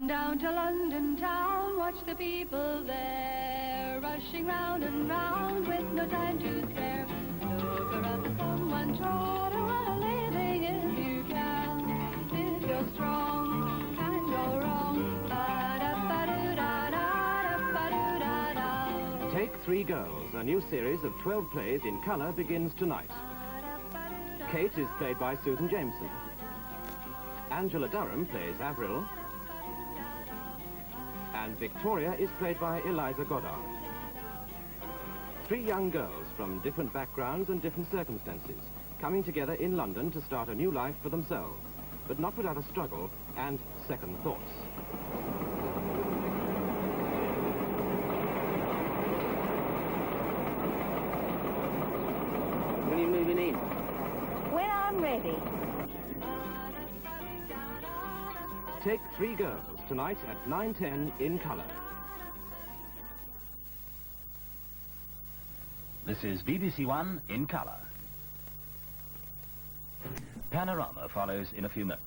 Down to London town, watch the people there, rushing round and round with no time to spare. Look around for someone, try to earn a living if you can. If you're strong, can't go wrong. Ba-da-ba-doo-da-da-da-ba-doo-da-da. Take Three Girls, a new series of 12 plays in colour, begins tonight. Kate is played by Susan Jameson. Angela Durham plays Avril. And Victoria is played by Eliza Goddard. Three young girls from different backgrounds and different circumstances, coming together in London to start a new life for themselves, but not without a struggle and second thoughts. When are you moving in? When I'm ready. Take Three Girls, tonight at 9:10 in colour. This is BBC1 in colour. Panorama follows in a few moments.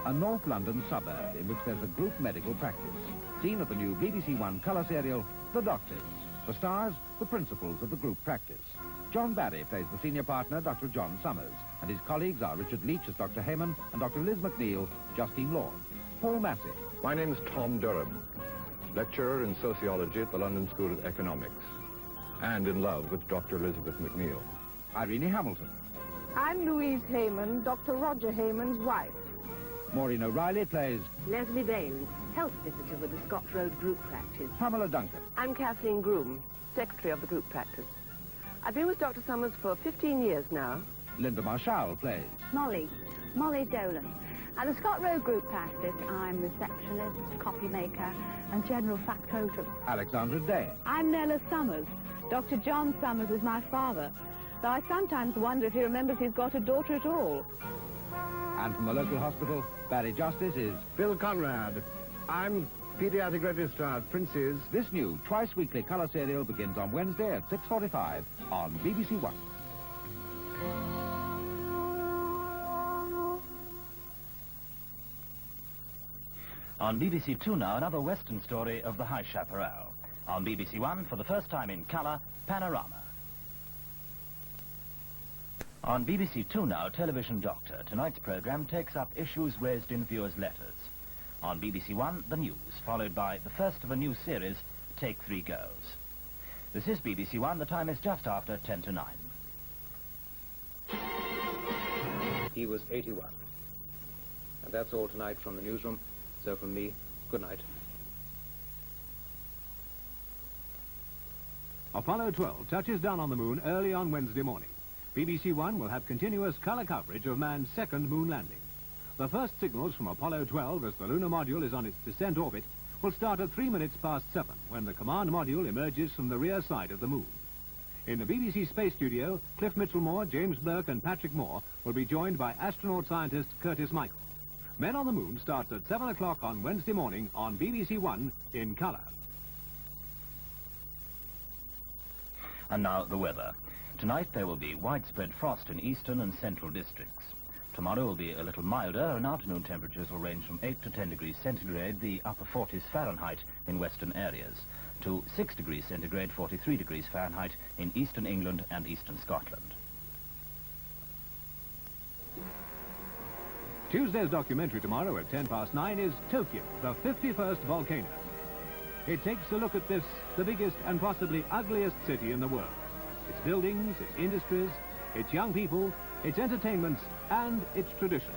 A North London suburb in which there's a group medical practice. Scene of the new BBC1 Colour serial, The Doctors. The stars, the principals of the group practice. John Barry plays the senior partner, Dr. John Summers, and his colleagues are Richard Leach as Dr. Heyman and Dr. Liz McNeil, Justine Lord. Paul Massey. My name is Tom Durham, lecturer in sociology at the London School of Economics, and in love with Dr. Elizabeth McNeil. Irene Hamilton. I'm Louise Heyman, Dr. Roger Heyman's wife. Maureen O'Reilly plays Leslie Baines, health visitor with the Scott Road Group Practice. Pamela Duncan. I'm Kathleen Groom, secretary of the group practice. I've been with Dr. Summers for 15 years now. Linda Marshall plays Molly Dolan. At the Scott Road Group Practice, I'm receptionist, copy maker, and general factotum. Alexandra Day. I'm Nella Summers. Dr. John Summers is my father, though I sometimes wonder if he remembers he's got a daughter at all. And from the local hospital, Barry Justice is Bill Conrad. I'm paediatric registrar at Prince's. This new twice-weekly colour serial begins on Wednesday at 6:45 on BBC1. On BBC2 now, another Western story of the High Chaparral. On BBC1, for the first time in colour, Panorama. On BBC2 now, Television Doctor. Tonight's programme takes up issues raised in viewers' letters. On BBC1, the news, followed by the first of a new series, Take Three Girls. This is BBC1. The time is just after 10 to 9. He was 81. And that's all tonight from the newsroom. So from me, good night. Apollo 12 touches down on the moon early on Wednesday morning. BBC1 will have continuous colour coverage of man's second moon landing. The first signals from Apollo 12 as the lunar module is on its descent orbit will start at 3 minutes past 7 when the command module emerges from the rear side of the moon. In the BBC Space Studio, Cliff Mitchell-Moore, James Burke and Patrick Moore will be joined by astronaut scientist Curtis Michael. Men on the Moon starts at 7 o'clock on Wednesday morning on BBC1 in colour. And now the weather. Tonight there will be widespread frost in eastern and central districts. Tomorrow will be a little milder, and afternoon temperatures will range from 8 to 10 degrees centigrade, the upper 40s Fahrenheit in western areas, to 6 degrees centigrade, 43 degrees Fahrenheit in eastern England and eastern Scotland. Tuesday's documentary tomorrow at 10 past 9 is Tokyo, the 51st volcano. It takes a look at this, the biggest and possibly ugliest city in the world. Its buildings, its industries, its young people, its entertainments, and its traditions.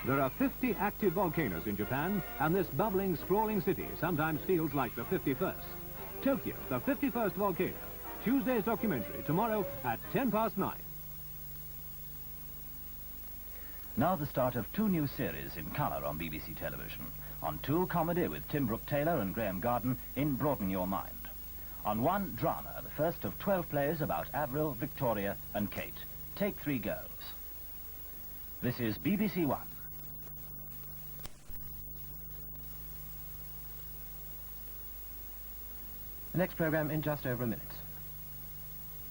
There are 50 active volcanoes in Japan, and this bubbling, sprawling city sometimes feels like the 51st. Tokyo, the 51st volcano. Tuesday's documentary, tomorrow at 9:10. Now the start of 2 new series in colour on BBC television. On 2, comedy with Tim Brooke-Taylor and Graham Garden in Broaden Your Mind. On 1, drama, the first of 12 plays about Avril, Victoria and Kate. Take 3 Girls. This is BBC One. The next programme in just over a minute.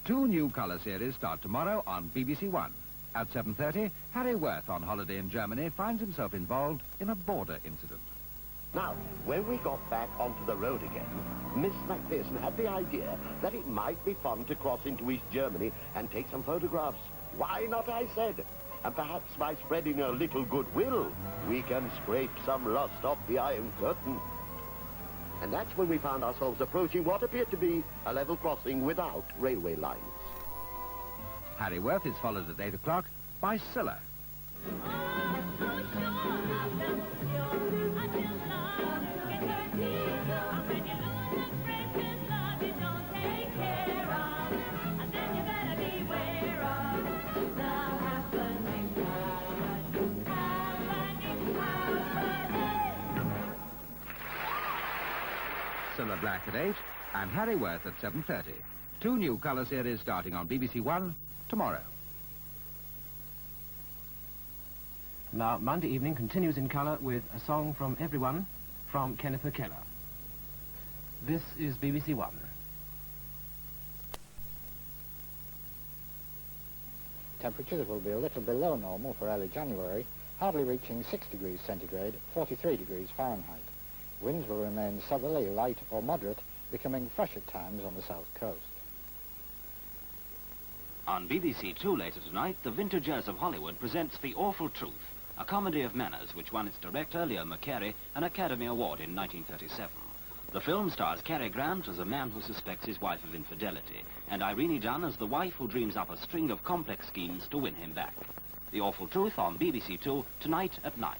2 new colour series start tomorrow on BBC One. At 7:30, Harry Worth, on holiday in Germany, finds himself involved in a border incident. Now, when we got back onto the road again, Miss Macpherson had the idea that it might be fun to cross into East Germany and take some photographs. Why not, I said. And perhaps by spreading a little goodwill, we can scrape some rust off the Iron Curtain. And that's when we found ourselves approaching what appeared to be a level crossing without railway lines. Harry Worth is followed at 8 o'clock by Scylla. Scylla Black at 8 and Harry Worth at 7:30. 2 new colour series starting on BBC One tomorrow. Now, Monday evening continues in colour with a song from everyone from Kenneth McKellar. This is BBC One. Temperatures will be a little below normal for early January, hardly reaching 6 degrees centigrade, 43 degrees Fahrenheit. Winds will remain southerly, light or moderate, becoming fresh at times on the south coast. On BBC Two later tonight, the Vintagers of Hollywood presents The Awful Truth, a comedy of manners which won its director, Leo McCarey, an Academy Award in 1937. The film stars Cary Grant as a man who suspects his wife of infidelity, and Irene Dunne as the wife who dreams up a string of complex schemes to win him back. The Awful Truth on BBC Two tonight at 9.